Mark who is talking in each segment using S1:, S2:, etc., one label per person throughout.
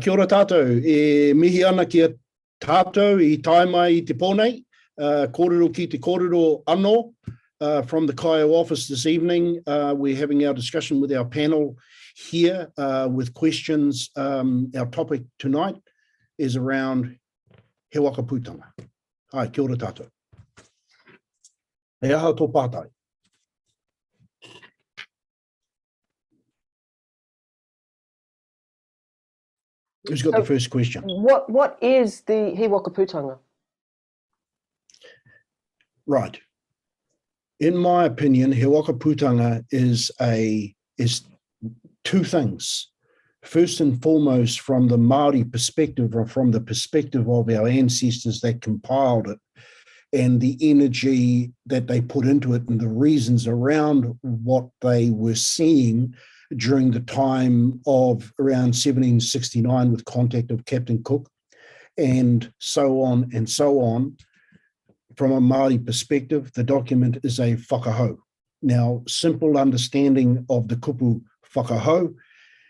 S1: Kia ora tātou, mihi ana ki a tātou I tae mai I te pōnei, kōrero ki te kōrero anō. From the Kaeo Office this evening, we're having our discussion with our panel here with questions. Our topic tonight is around He Wakaputange. Hai, kia ora tātou. E aha tō pātai. Who's got the first question?
S2: What is the He Wakaputange?
S1: Right. In my opinion, He Wakaputange is two things. First and foremost, from the Māori perspective, or from the perspective of our ancestors that compiled it, and the energy that they put into it and the reasons around what they were seeing during the time of around 1769 with contact of Captain Cook and so on and so on. From a Māori perspective, the document is a whakahau. Now, simple understanding of the kupu whakahau,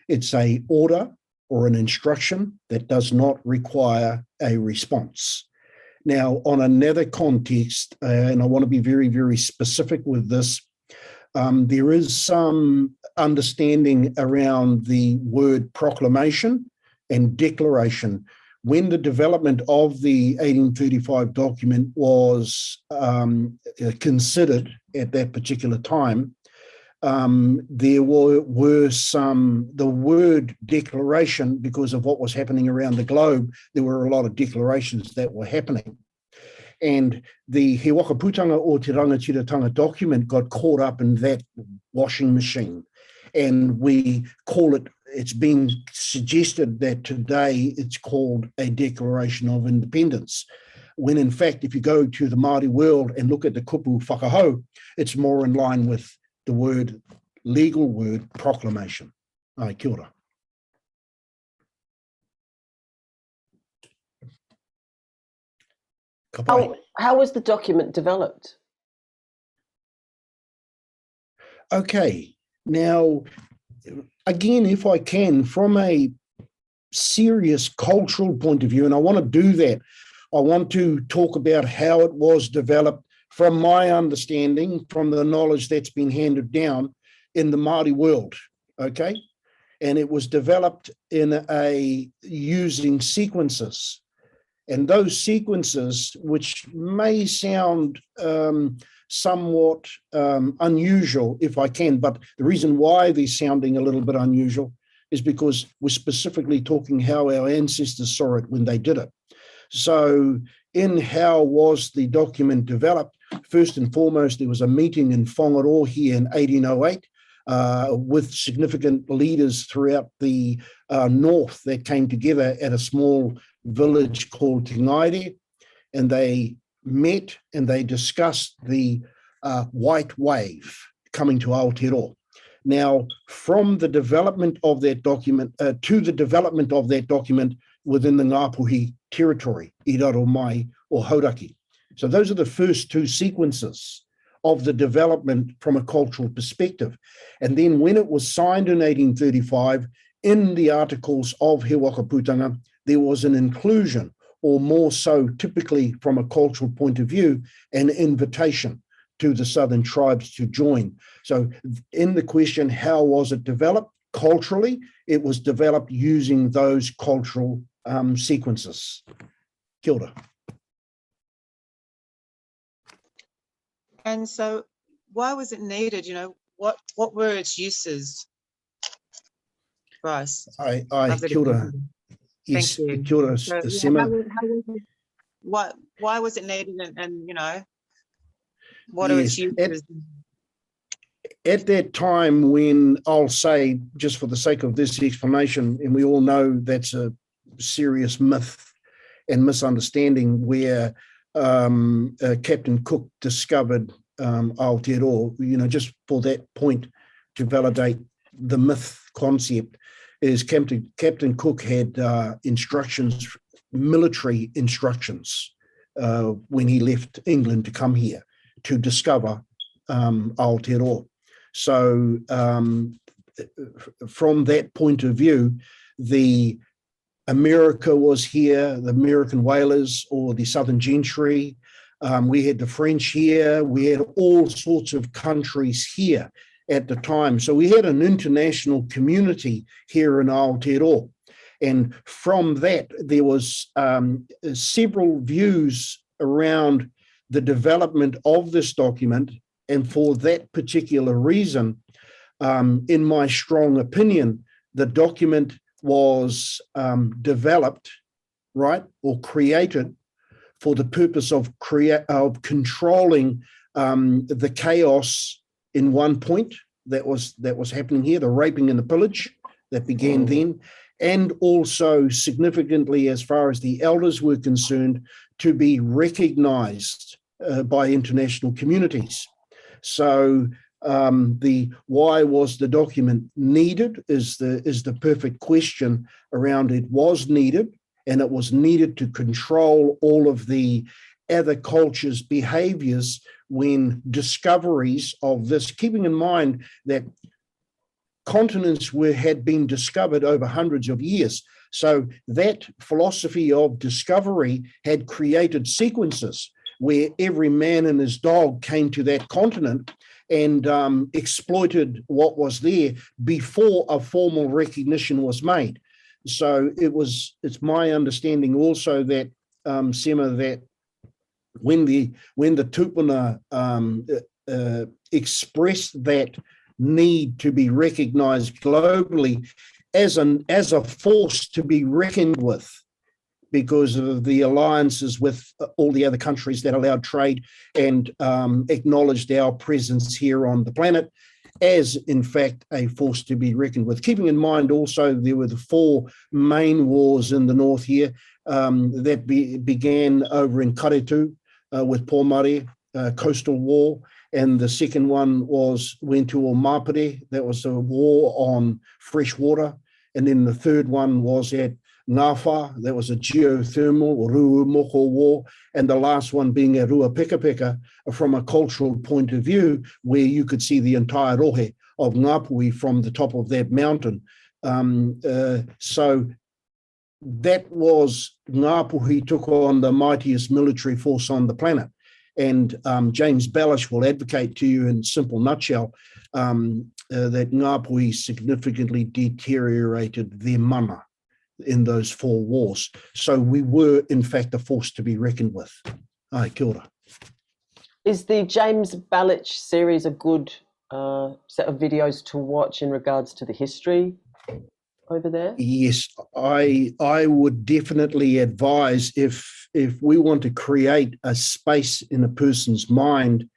S1: it's a order or an instruction that does not require a response. Now, on another context, and I want to be very, very specific with this, there is some understanding around the word proclamation and declaration. When the development of the 1835 document was considered at that particular time, there were some, the word declaration, because of what was happening around the globe, there were a lot of declarations that were happening. And the He Wakaputange o Te Rangatiratanga document got caught up in that washing machine. And we call it, it's been suggested that today it's called a Declaration of Independence. When in fact, if you go to the Māori world and look at the kupu whakahau, it's more in line with the legal word, proclamation. Ai, kia ora.
S2: How was the document developed?
S1: Okay, now, again, if I can, from a serious cultural point of view, and I want to do that, I want to talk about how it was developed from my understanding, from the knowledge that's been handed down in the Māori world, okay? And it was developed using sequences. And those sequences, which may sound somewhat unusual, if I can, but the reason why they're sounding a little bit unusual is because we're specifically talking how our ancestors saw it when they did it. So in how was the document developed, first and foremost, there was a meeting in Whangaroa here in 1808 with significant leaders throughout the north that came together at a small village called Tingaire, and they met and they discussed the white wave coming to Aotearoa. Now, from the development of that document to the development of that document within the Ngāpuhi territory, Iraro Mai or Hauraki. So those are the first two sequences of the development from a cultural perspective. And then when it was signed in 1835, in the articles of He Wakaputange, there was an inclusion, or more so typically from a cultural point of view, an invitation to the southern tribes to join. So in the question, how was it developed culturally? It was developed using those cultural sequences. Kia ora.
S3: And so why was it needed? You know, what were its uses, Bryce?
S1: Kia ora.
S3: Thank you.
S1: Kia ora,
S3: So,
S1: Sema.
S3: why was it needed, and you know, what are its uses?
S1: At that time, when I'll say, just for the sake of this explanation, and we all know that's a serious myth and misunderstanding, where Captain Cook discovered Aotearoa, you know, just for that point to validate the myth concept, is Captain Cook had instructions, military instructions, when he left England to come here to discover Aotearoa. So from that point of view, the America was here, the American whalers or the Southern Gentry. We had the French here. We had all sorts of countries here at the time. So we had an international community here in Aotearoa. And from that, there was several views around the development of this document. And for that particular reason, in my strong opinion, the document was developed, right, or created for the purpose of controlling the chaos in one point that was happening here, the raping and the pillage that began then, and also significantly, as far as the elders were concerned, to be recognized by international communities. So the why was the document needed is the perfect question around it. Was needed, and it was needed to control all of the other cultures' behaviors when discoveries of this, keeping in mind that continents had been discovered over hundreds of years. So that philosophy of discovery had created sequences where every man and his dog came to that continent and exploited what was there before a formal recognition was made. So it's my understanding also that, Sema, that when the tupuna expressed that need to be recognized globally as a force to be reckoned with, because of the alliances with all the other countries that allowed trade and acknowledged our presence here on the planet as, in fact, a force to be reckoned with. Keeping in mind also there were the 4 main wars in the north here that began over in Karetu with Pomare, Coastal War, and the second one went to Mapere. That was a war on fresh water. And then the third one was at Ngawha, that was a geothermal or Ruumoko war, and the last one being a Ruapekapeka from a cultural point of view, where you could see the entire rohe of Ngāpuhi from the top of that mountain. So that was Ngāpuhi took on the mightiest military force on the planet. And James Bellish will advocate to you in simple nutshell that Ngāpuhi significantly deteriorated their mana in those 4 wars. So we were, in fact, a force to be reckoned with. Ai, kia ora.
S2: Is the James Balich series a good set of videos to watch in regards to the history over there?
S1: Yes, I would definitely advise if we want to create a space in a person's mind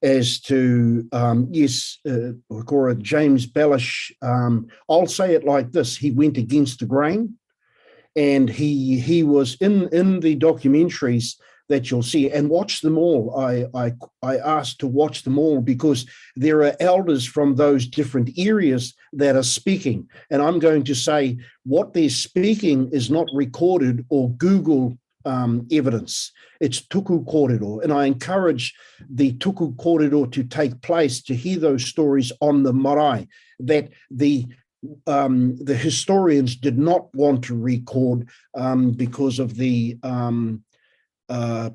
S1: as to, James Bellish, I'll say it like this, he went against the grain, and he was in the documentaries that you'll see, and watch them all. I asked to watch them all because there are elders from those different areas that are speaking, and I'm going to say what they're speaking is not recorded or Google evidence. It's tuku kōrero, and I encourage the tuku kōrero to take place, to hear those stories on the marae that the historians did not want to record because of the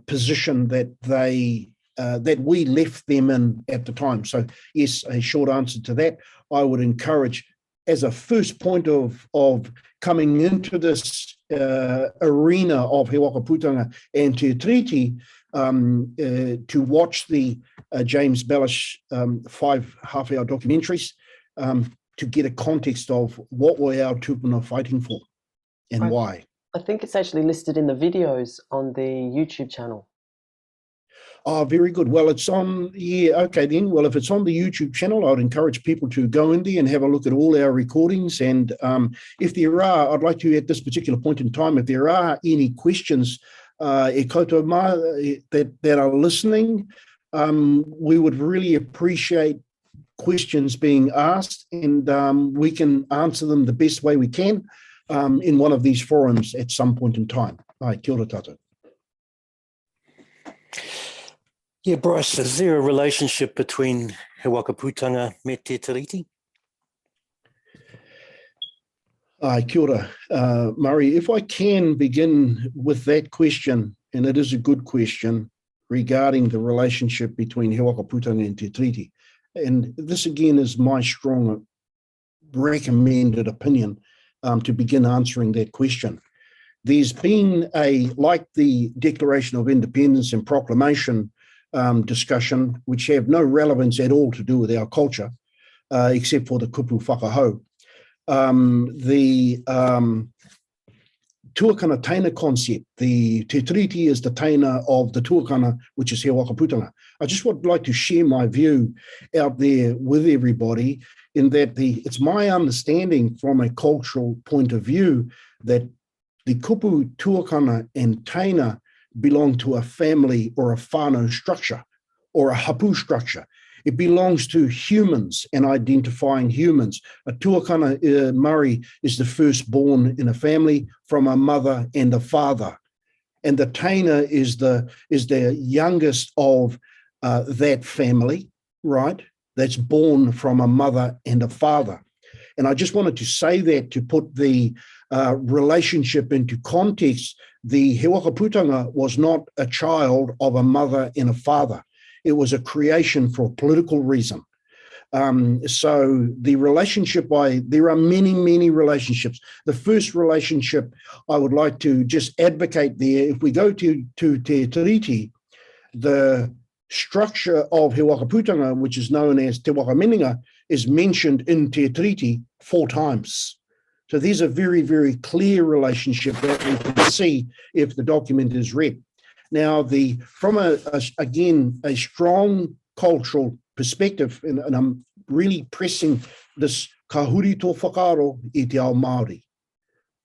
S1: position that that we left them in at the time. So yes, a short answer to that. I would encourage, as a first point of coming into this arena of He Wakaputange and Te Treaty, to watch the James Bellish 5 half-hour documentaries to get a context of what were our tupuna fighting for and why.
S2: I think it's actually listed in the videos on the YouTube channel.
S1: Oh, very good. Well, it's on, okay then. Well, if it's on the YouTube channel, I'd encourage people to go in there and have a look at all our recordings. And if there are, I'd like to, at this particular point in time, if there are any questions that are listening, we would really appreciate questions being asked, and we can answer them the best way we can in one of these forums at some point in time. Ai, kia ora tātou.
S4: Yeah, Bryce, is there a relationship between He Wakaputange me Te Tiriti?
S1: Kia ora. Murray, if I can begin with that question, and it is a good question regarding the relationship between He Wakaputange and Te Tiriti. And this again is my strong recommended opinion to begin answering that question. There's been like the Declaration of Independence and Proclamation discussion, which have no relevance at all to do with our culture, except for the kupu whakahau. The tuakana taina concept, the Te Tiriti is the taina of the tuakana, which is He Wakaputanga. I just would like to share my view out there with everybody in that it's my understanding from a cultural point of view that the kupu, tuakana, and taina belong to a family or a whānau structure or a hapu structure. It belongs to humans and identifying humans. A tuakana, Murray, is the firstborn in a family from a mother and a father. And the taina is the youngest of that family, right? That's born from a mother and a father. And I just wanted to say that to put the relationship into context. The He Wakaputanga was not a child of a mother and a father. It was a creation for a political reason. So the relationship, there are many, many relationships. The first relationship I would like to just advocate there, if we go to Te Tiriti, the structure of He Wakaputanga, which is known as Te Wakameninga, is mentioned in Te Tiriti 4 times. So there's a very, very clear relationship that we can see if the document is read. Now, from again, a strong cultural perspective, and I'm really pressing this kahuri tō whakaaro i te ao Māori,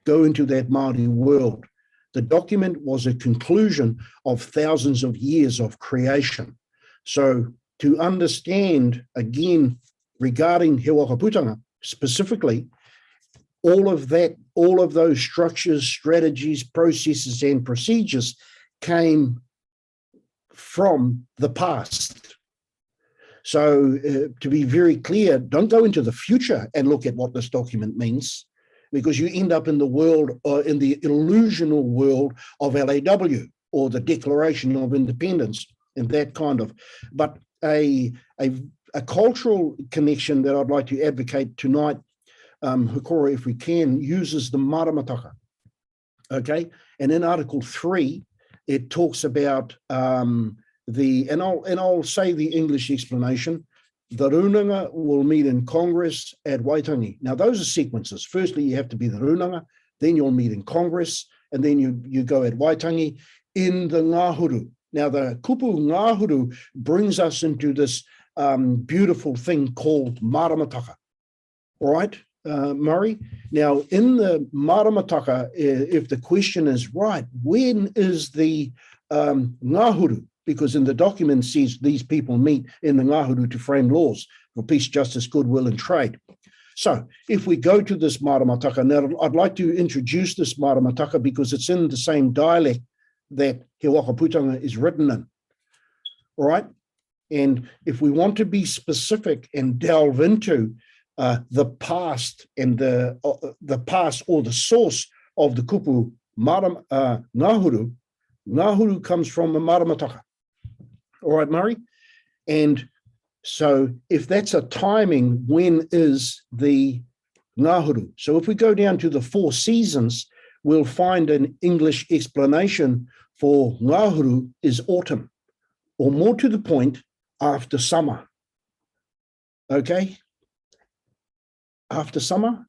S1: go into that Māori world. The document was a conclusion of thousands of years of creation. So to understand, again, regarding He Wakaputanga specifically, all of those structures, strategies, processes, and procedures came from the past. So to be very clear, don't go into the future and look at what this document means, because you end up in the world, in the illusional world of LAW or the Declaration of Independence and that kind of. But a cultural connection that I'd like to advocate tonight, Hukora, if we can, uses the maramataka. Okay, and in Article 3, it talks about and I'll say the English explanation. The runanga will meet in Congress at Waitangi. Now, those are sequences. Firstly, you have to be the runanga, then you'll meet in Congress, and then you go at Waitangi in the ngāhuru. Now, the kupu ngāhuru brings us into this beautiful thing called maramataka. All right, Murray? Now, in the maramataka, if the question is right, when is the ngāhuru? Because in the document says these people meet in the ngāhuru to frame laws for peace, justice, goodwill, and trade. So if we go to this maramataka, now I'd like to introduce this maramataka because it's in the same dialect that He Wakaputanga is written in. All right? And if we want to be specific and delve into the past and the past or the source of the kupu ngāhuru, ngāhuru comes from the maramataka. All right, Murray? And so if that's a timing, when is the ngāhuru? So if we go down to the 4 seasons, we'll find an English explanation for ngāhuru is autumn, or more to the point, after summer. Okay? After summer,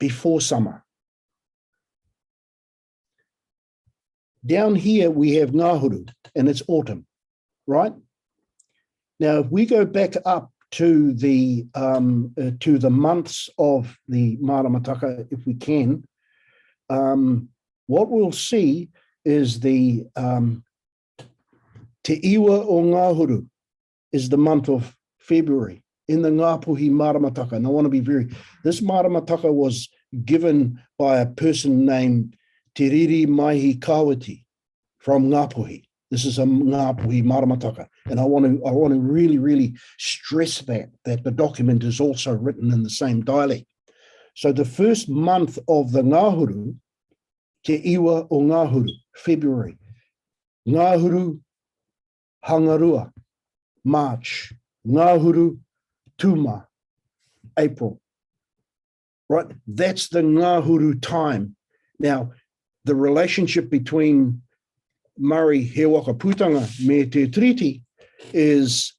S1: before summer. Down here, we have ngāhuru, and it's autumn, right? Now, if we go back up to the months of the maramataka, if we can, what we'll see is the Te Iwa o Ngāhuru is the month of February in the Ngāpuhi maramataka. And I want to be this maramataka was given by a person named Te Riri Maihi Kawati from Ngāpuhi. This is a Ngāpuhi maramataka. And I want to really, really stress that the document is also written in the same dialect. So the first month of the Ngāhuru, Te Iwa o Ngāhuru, February. Ngāhuru Hangarua, March. Ngāhuru Tuma, April. Right? That's the Ngāhuru time. Now, the relationship between Murray He Wakaputanga me te treaty is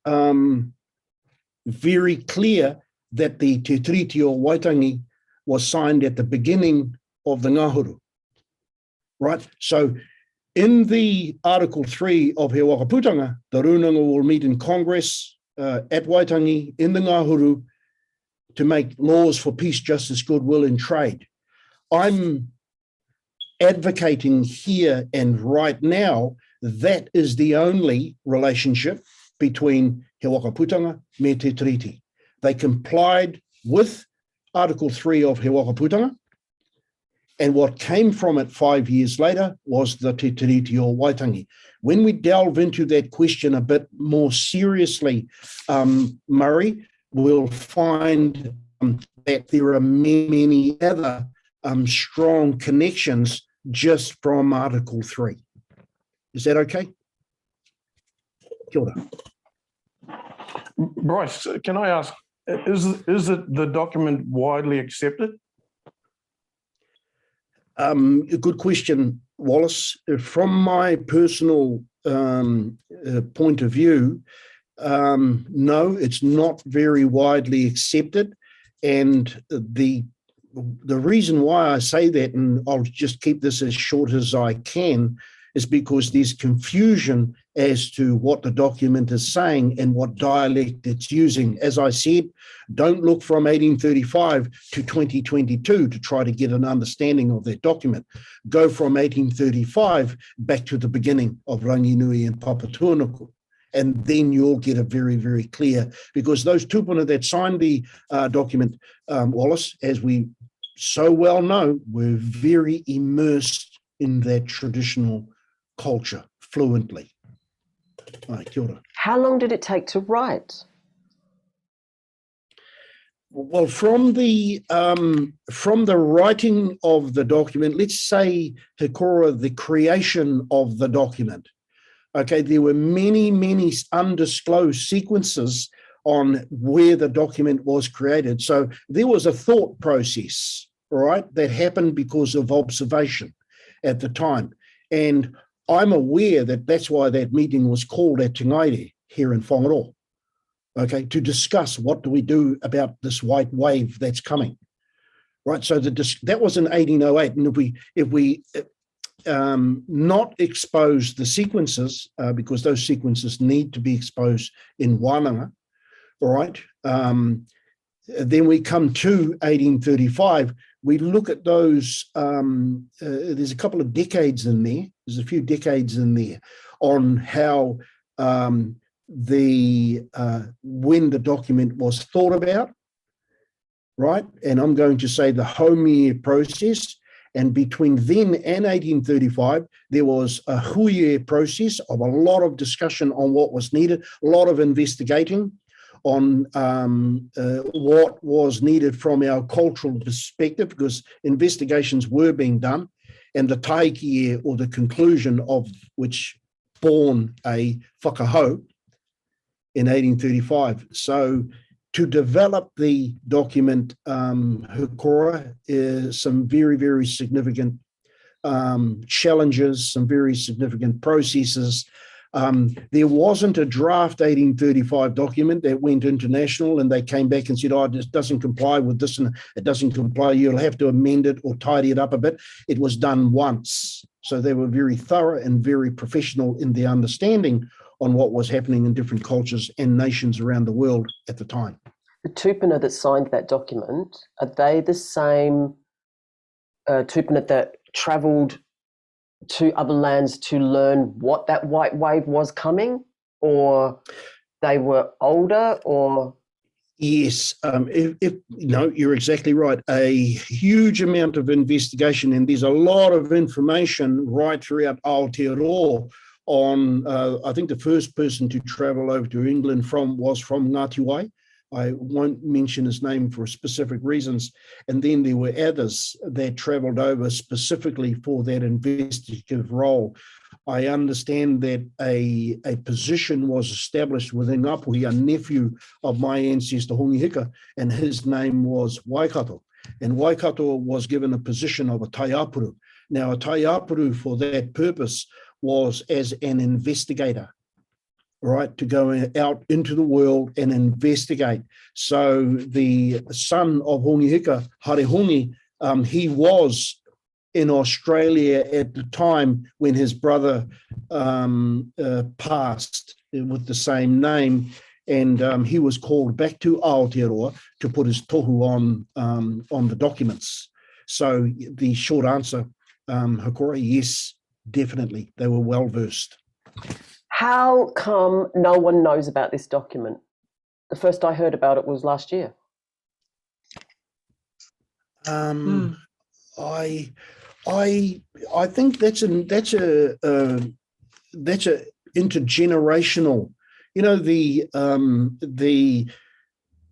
S1: very clear that the Te Treaty o Waitangi was signed at the beginning of the Ngāhuru, right? So in the Article 3 of He Wakaputanga, the Runanga will meet in Congress at Waitangi in the Ngāhuru to make laws for peace, justice, goodwill and trade. I'm advocating here and right now that is the only relationship between He Wakaputanga me te treaty. They complied with Article 3 of He Wakaputanga, and what came from it 5 years later was the Te Tiriti o Waitangi. When we delve into that question a bit more seriously, Murray, we'll find that there are many other strong connections just from Article 3. Is that okay? Kia ora.
S5: Bryce, can I ask, is the document widely accepted?
S1: A good question, Wallace. From my personal point of view, no, it's not very widely accepted. And the reason why I say that, and I'll just keep this as short as I can, is because there's confusion as to what the document is saying and what dialect it's using. As I said, don't look from 1835 to 2022 to try to get an understanding of that document. Go from 1835 back to the beginning of Ranginui and Papatūānuku, and then you'll get a very, very clear, because those tupuna that signed the document, Wallace, as we so well know, were very immersed in that traditional culture fluently. Kia ora.
S2: How long did it take to write?
S1: Well, from the writing of the document, let's say, Hikora, the creation of the document. Okay, there were many undisclosed sequences on where the document was created. So there was a thought process, right, that happened because of observation at the time. And I'm aware that that's why that meeting was called at Tingaire here in Whangaroa, okay, to discuss what do we do about this white wave that's coming, right? So that was in 1808, and if we not expose the sequences, because those sequences need to be exposed in Wānanga, all right, then we come to 1835, we look at those, there's a couple of decades in there, there's a few decades in there on how when the document was thought about, right? And I'm going to say the Homier process. And between then and 1835, there was a Huye process of a lot of discussion on what was needed, a lot of investigating on what was needed from our cultural perspective, because investigations were being done, and the taikie, or the conclusion of which born a whakahau in 1835. So to develop the document, Hikora, is some very significant challenges, some very significant processes. There wasn't a draft 1835 document that went international and they came back and said, oh, this doesn't comply with this and it doesn't comply, you'll have to amend it or tidy it up a bit. It was done once. So they were very thorough and very professional in their understanding on what was happening in different cultures and nations around the world at the time.
S2: The tupuna that signed that document, are they the same tupuna that travelled to other lands to learn what that white wave was coming, or they were older, or?
S1: Yes, no, you're exactly right. A huge amount of investigation, and there's a lot of information right throughout Aotearoa on, I think the first person to travel over to England was from Ngāti Wai, I won't mention his name for specific reasons. And then there were others that travelled over specifically for that investigative role. I understand that a position was established within Ngapuhi, a nephew of my ancestor Hongi Hika, and his name was Waikato. And Waikato was given a position of a taiapuru. Now, a taiapuru for that purpose was as an investigator, right, to go out into the world and investigate. So the son of Hongi Hika, Hare Hongi, he was in Australia at the time when his brother passed with the same name, and he was called back to Aotearoa to put his tohu on the documents. So the short answer, Hakora, yes, definitely, they were well versed.
S2: How come no one knows about this document? The first I heard about it was last year.
S1: I think that's a intergenerational. You know, the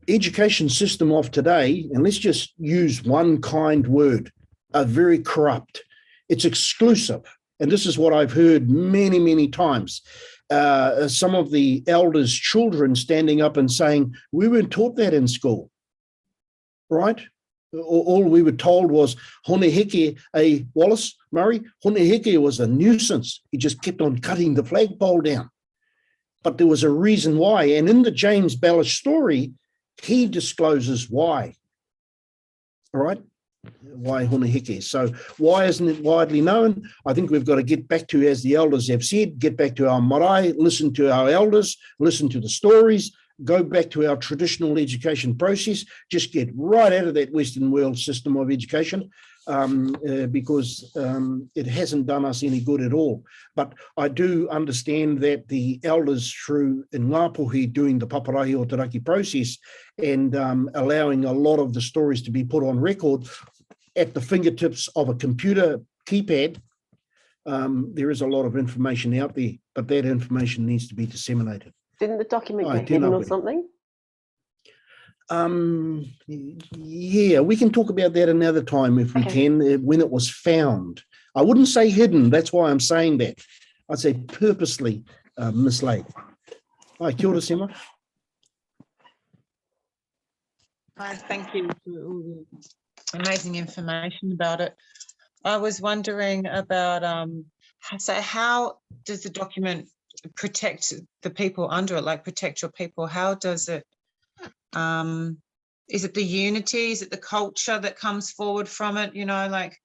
S1: education system of today, and let's just use one kind word, are very corrupt. It's exclusive. And this is what I've heard many, many times. Some of the elders' children standing up and saying, we weren't taught that in school, right? All we were told was, Hone Heke, Wallace, Murray, Hone Heke was a nuisance. He just kept on cutting the flagpole down. But there was a reason why. And in the James Bellish story, he discloses why, all right? Why Hone Heke. So why isn't it widely known? I think we've got to get back to, as the elders have said, get back to our marae, listen to our elders, listen to the stories, go back to our traditional education process, just get right out of that Western world system of education, because it hasn't done us any good at all. But I do understand that the elders through in Ngapuhi doing the paparahi o Taraki process and allowing a lot of the stories to be put on record at the fingertips of a computer keypad, there is a lot of information out there, but that information needs to be disseminated.
S2: Didn't the document get hidden or something?
S1: Yeah, we can talk about that another time if we can, when it was found. I wouldn't say hidden, that's why I'm saying that. I'd say purposely mislaid. Hi, kia ora, Sema.
S3: Hi, thank you for all the amazing information about it. I was wondering about, so how does the document protect the people under it, like protect your people? How does it, is it the unity, is it the culture that comes forward from it? You know, like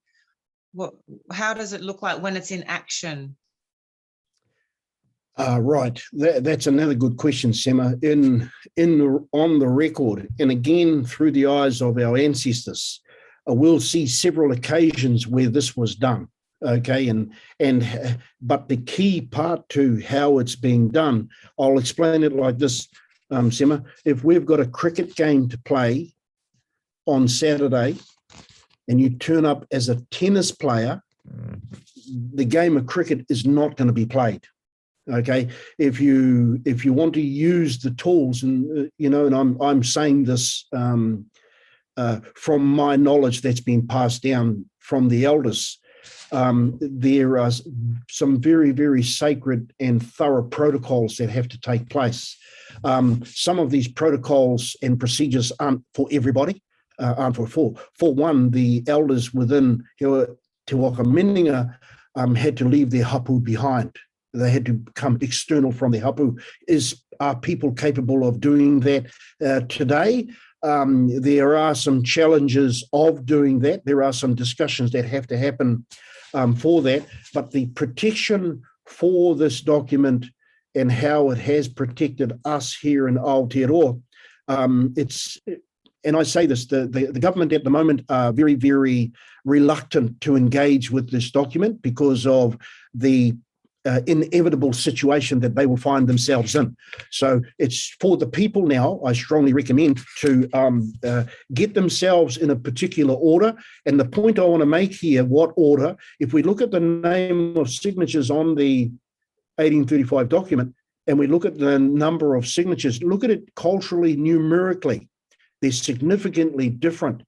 S3: how does it look like when it's in action?
S1: Right, that's another good question, Sema. On the record, and again through the eyes of our ancestors, we'll see several occasions where this was done. Okay, but the key part to how it's being done, I'll explain it like this, Sema. If we've got a cricket game to play on Saturday, and you turn up as a tennis player, the game of cricket is not going to be played. Okay, if you want to use the tools, and and I'm saying this from my knowledge that's been passed down from the elders. There are some very, very sacred and thorough protocols that have to take place. Some of these protocols and procedures aren't for everybody. For one, the elders within He Wakaputange had to leave their hapu behind. They had to become external from their hapu. Are people capable of doing that today? There are some challenges of doing that. There are some discussions that have to happen for that. But the protection for this document and how it has protected us here in Aotearoa, and I say this, the government at the moment are very, very reluctant to engage with this document because of the inevitable situation that they will find themselves in. So it's for the people now, I strongly recommend to get themselves in a particular order. And the point I want to make here, what order, if we look at the name of signatures on the 1835 document, and we look at the number of signatures, look at it culturally, numerically, they're significantly different.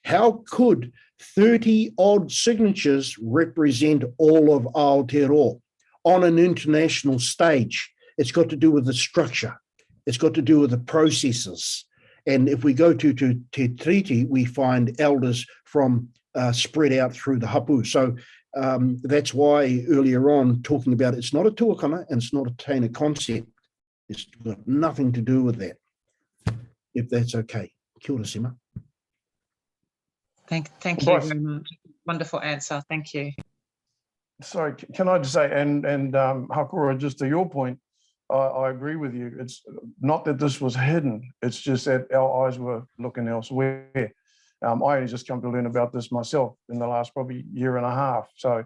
S1: How could 30 odd signatures represent all of Aotearoa on an international stage? It's got to do with the structure. It's got to do with the processes. And if we go to Te Tiriti, we find elders from spread out through the hapu. So that's why earlier on talking about it's not a tuakana and it's not a Taina concept. It's got nothing to do with that, if that's okay. Kia ora, Sima.
S3: Thank you
S5: Bryce.
S3: very much. Wonderful answer. Thank you.
S5: Sorry, can I just say, and Hakura, just to your point, I agree with you. It's not that this was hidden. It's just that our eyes were looking elsewhere. I only just come to learn about this myself in the last probably year and a half. So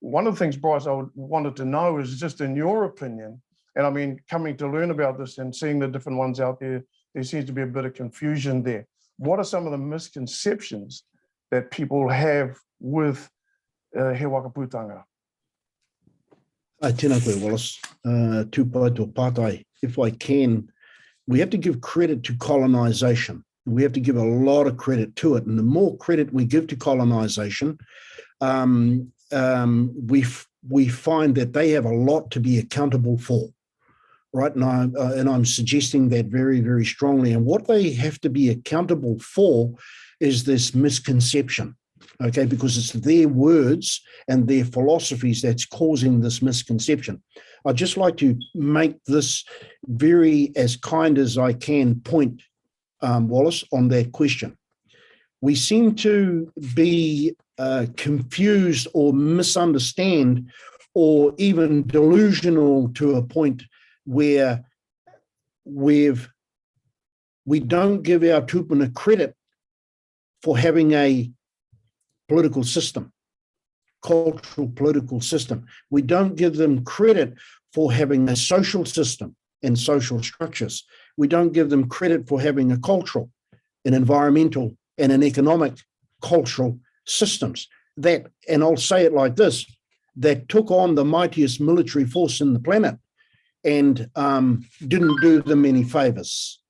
S5: one of the things, Bryce, I wanted to know is just in your opinion, and I mean, coming to learn about this and seeing the different ones out there, there seems to be a bit of confusion there. What are some of the misconceptions that people have with He Wakaputange?
S1: Tēnā koe, Wallace. Tūpai tō pātai. If I can, we have to give credit to colonisation. We have to give a lot of credit to it. And the more credit we give to colonisation, we find that they have a lot to be accountable for. Right, and I'm suggesting that very, very strongly. And what they have to be accountable for is this misconception, okay, because it's their words and their philosophies that's causing this misconception. I'd just like to make this very as kind as I can point, Wallace, on that question. We seem to be confused or misunderstand or even delusional to a point where we don't give our tupuna credit for having a political system, cultural political system. We don't give them credit for having a social system and social structures. We don't give them credit for having a cultural, an environmental, and an economic cultural systems that, and I'll say it like this, that took on the mightiest military force in the planet and didn't do them any favors,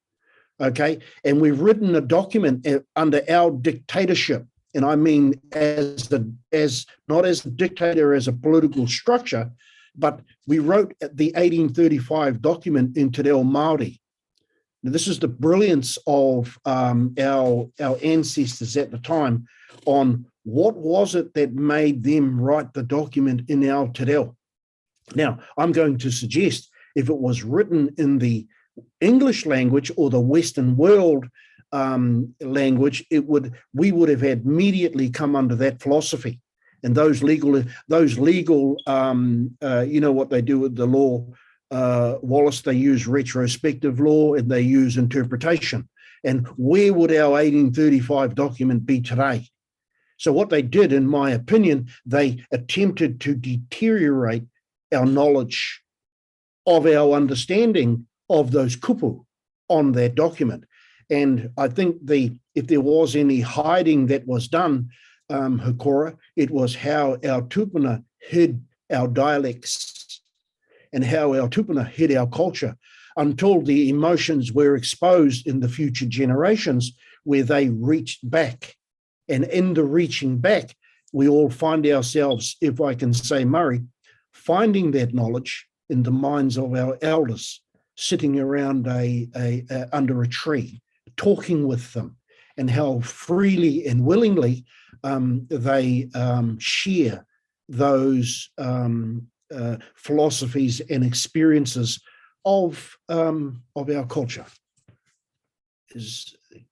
S1: okay? And we've written a document under our dictatorship, and I mean not as a dictator, as a political structure, but we wrote the 1835 document in Te Reo Māori. Now, this is the brilliance of our ancestors at the time on what was it that made them write the document in our Te Reo. Now, I'm going to suggest if it was written in the English language or the Western world language, we would have immediately come under that philosophy. And those legal, you know what they do with the law, Wallace, they use retrospective law and they use interpretation. And where would our 1835 document be today? So what they did, in my opinion, they attempted to deteriorate our knowledge of our understanding of those kupu on that document. And I think if there was any hiding that was done, Hikora, it was how our tupuna hid our dialects and how our tupuna hid our culture until the emotions were exposed in the future generations where they reached back. And in the reaching back, we all find ourselves, if I can say Murray, finding that knowledge in the minds of our elders, sitting around under a tree, talking with them, and how freely and willingly they share those philosophies and experiences of our culture.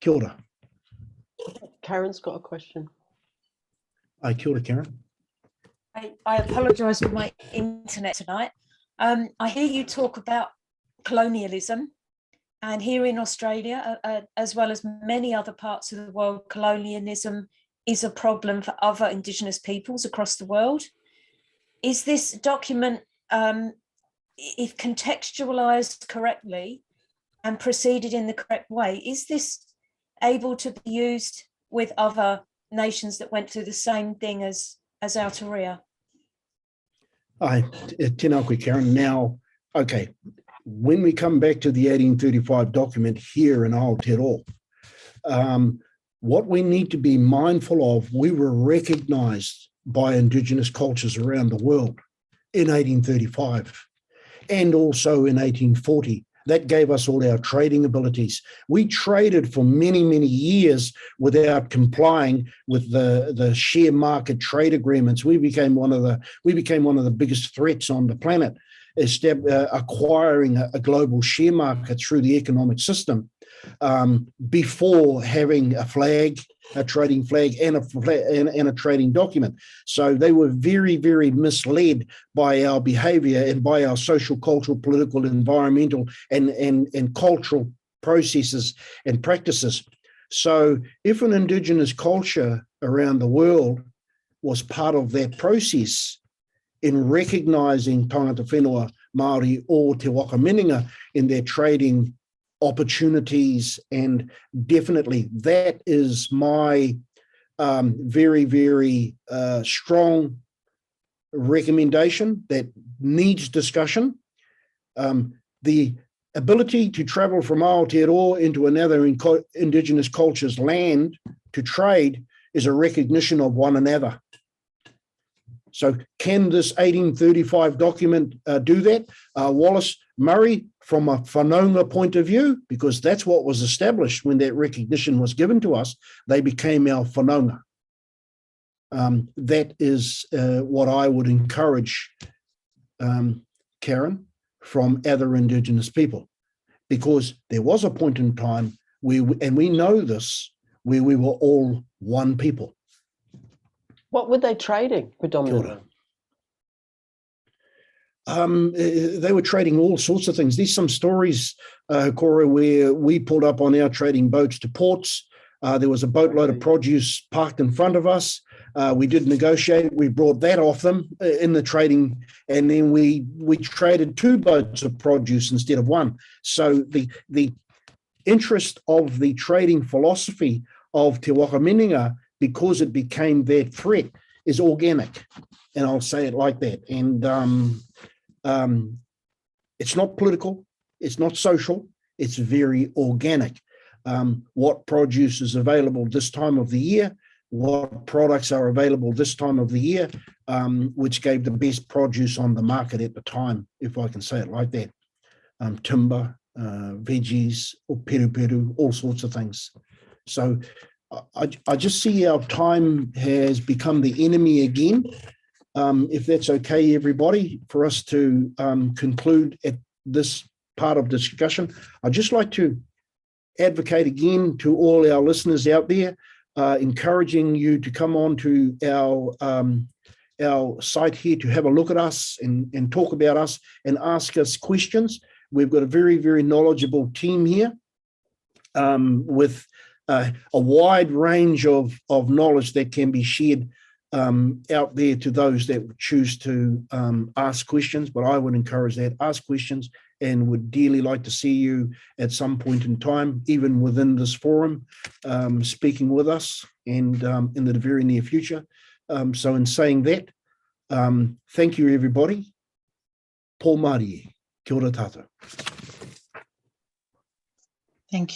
S1: Kia ora.
S2: Karen's got a question.
S1: Kia ora, Karen.
S6: I apologise for my internet tonight. I hear you talk about colonialism, and here in Australia, as well as many other parts of the world, colonialism is a problem for other Indigenous peoples across the world. Is this document, if contextualised correctly and proceeded in the correct way, is this able to be used with other nations that went through the same thing as Aotearoa?
S1: Tēnā koe, Karen. Now, okay, when we come back to the 1835 document here in Aotearoa, what we need to be mindful of, we were recognised by Indigenous cultures around the world in 1835 and also in 1840. That gave us all our trading abilities. We traded for many, many years without complying with the share market trade agreements. We became one of the biggest threats on the planet, acquiring a global share market through the economic system, before having a flag, a trading flag, and a trading document. So they were very, very misled by our behaviour and by our social, cultural, political, environmental, and cultural processes and practices. So if an Indigenous culture around the world was part of that process in recognising tangata whenua Māori o Te Wakaputange in their trading opportunities, and definitely that is my very, very strong recommendation that needs discussion. The ability to travel from Aotearoa into another Indigenous culture's land to trade is a recognition of one another. So can this 1835 document do that? Wallace Murray, from a whanaunga point of view, because that's what was established when that recognition was given to us, they became our whanaunga. That is what I would encourage, Karen, from other Indigenous people, because there was a point in time where, and we know this, where we were all one people.
S2: What were they trading predominantly?
S1: They were trading all sorts of things. There's some stories, Cora, where we pulled up on our trading boats to ports. There was a boatload of produce parked in front of us. We did negotiate. We brought that off them in the trading, and then we traded 2 boats of produce instead of 1. So the interest of the trading philosophy of Te Wakaputange, because it became that threat, is organic, and I'll say it like that. And it's not political, it's not social, it's very organic. What produce is available this time of the year, what products are available this time of the year, which gave the best produce on the market at the time, if I can say it like that. Timber, veggies, or peru, all sorts of things. So I just see our time has become the enemy again. If that's okay, everybody, for us to conclude at this part of discussion, I'd just like to advocate again to all our listeners out there, encouraging you to come on to our site here to have a look at us and talk about us and ask us questions. We've got a very, very knowledgeable team here with a wide range of knowledge that can be shared out there to those that choose to ask questions. But I would encourage that, ask questions, and would dearly like to see you at some point in time, even within this forum, speaking with us, and in the very near future. So in saying that, thank you, everybody. Pō Mārie, kia ora tātou.
S3: Thank you.